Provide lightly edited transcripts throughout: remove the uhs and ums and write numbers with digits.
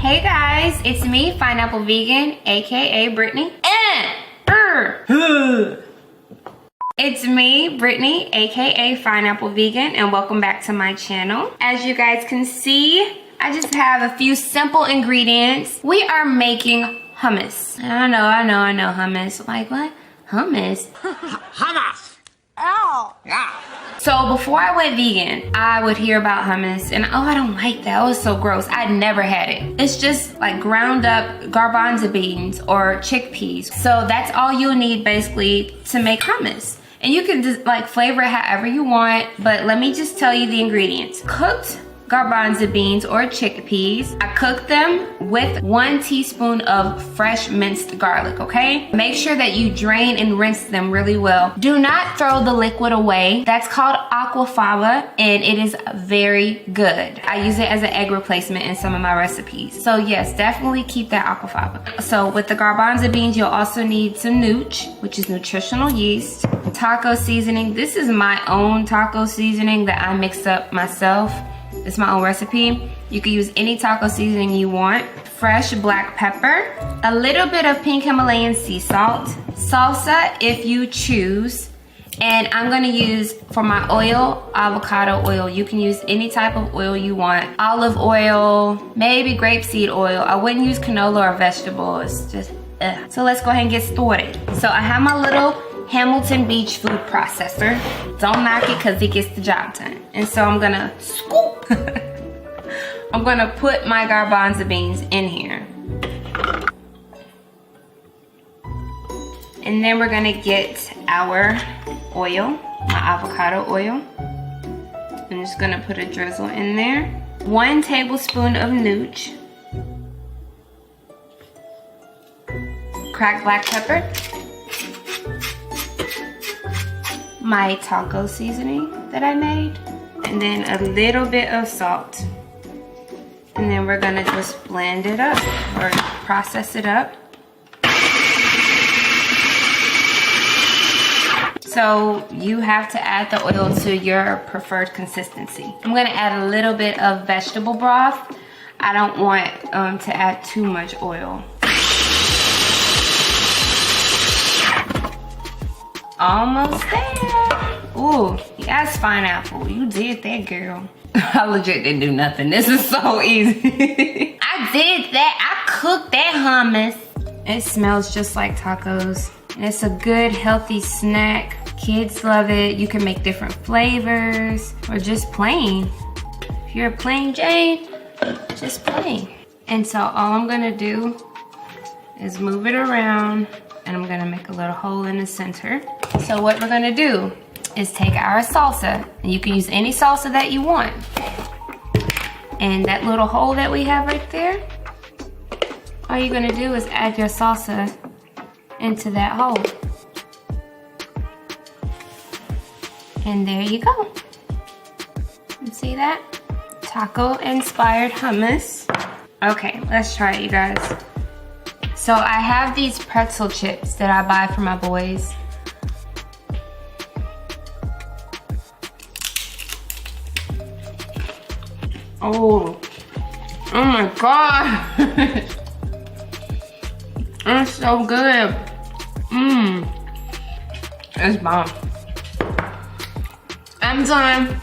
Hey guys, it's me, Pineapple Vegan, aka Brittany. It's me, Brittany, aka Pineapple Vegan, and welcome back to my channel. As you guys can see, I just have a few simple ingredients. We are making hummus. I know hummus. Like what? Hummus? Hummus! Oh. Yeah. So before I went vegan, I would hear about hummus and I don't like that. It was so gross. I'd never had it. It's just like ground up garbanzo beans or chickpeas. So that's all you'll need basically to make hummus. And you can just like flavor it however you want, but let me just tell you the ingredients. Cooked garbanzo beans or chickpeas. I cooked them with 1 teaspoon of fresh minced garlic, okay? Make sure that you drain and rinse them really well. Do not throw the liquid away. That's called aquafaba and it is very good. I use it as an egg replacement in some of my recipes. So yes, definitely keep that aquafaba. So with the garbanzo beans, you'll also need some nooch, which is nutritional yeast. Taco seasoning. This is my own taco seasoning that I mixed up myself. It's my own recipe. You can use any taco seasoning you want. Fresh black pepper, a little bit of pink Himalayan sea salt, salsa if you choose, and I'm gonna use for my oil, avocado oil. You can use any type of oil you want. Olive oil, maybe grapeseed oil. I wouldn't use canola or vegetable. It's just, ugh. So let's go ahead and get started. So I have my little Hamilton Beach food processor. Don't knock it because it gets the job done. And so I'm gonna scoop. I'm gonna put my garbanzo beans in here. And then we're gonna get our oil, my avocado oil. I'm just gonna put a drizzle in there. 1 tablespoon of nooch. Cracked black pepper. My taco seasoning that I made, and then a little bit of salt. And then we're gonna just blend it up or process it up. So you have to add the oil to your preferred consistency. I'm gonna add a little bit of vegetable broth. I don't want to add too much oil. Almost there. Ooh, yes, pineapple. You did that, girl. I legit didn't do nothing. This is so easy. I did that. I cooked that hummus. It smells just like tacos. And it's a good, healthy snack. Kids love it. You can make different flavors or just plain. If you're a plain Jane, just plain. And so all I'm gonna do is move it around and I'm gonna make a little hole in the center. So what we're gonna do is take our salsa, and you can use any salsa that you want. And that little hole that we have right there, all you're gonna do is add your salsa into that hole. And there you go. You see that? Taco inspired hummus. Okay, let's try it, you guys. So I have these pretzel chips that I buy for my boys. Oh my God. It's so good. It's bomb. I'm done.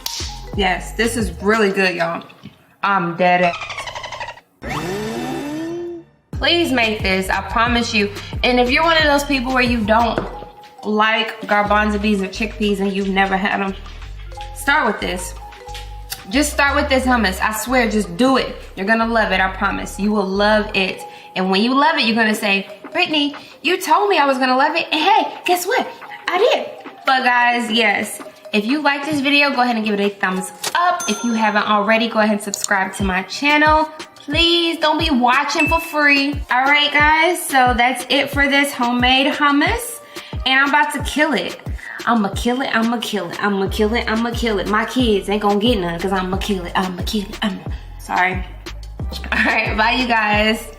Yes, this is really good, y'all. I'm dead at. Please make this, I promise you. And if you're one of those people where you don't like garbanzo beans or chickpeas and you've never had them, start with this. Just start with this hummus. I swear, just do it. You're gonna love it, I promise. You will love it. And when you love it, you're gonna say, Brittany, you told me I was gonna love it. And hey, guess what? I did. But guys, yes. If you like this video, go ahead and give it a thumbs up. If you haven't already, go ahead and subscribe to my channel. Please don't be watching for free. All right, guys, so that's it for this homemade hummus. And I'm about to kill it. I'ma kill it, I'ma kill it, I'ma kill it, I'ma kill it. My kids ain't gonna get none because I'ma kill it, I'ma kill it, Sorry. All right, bye you guys.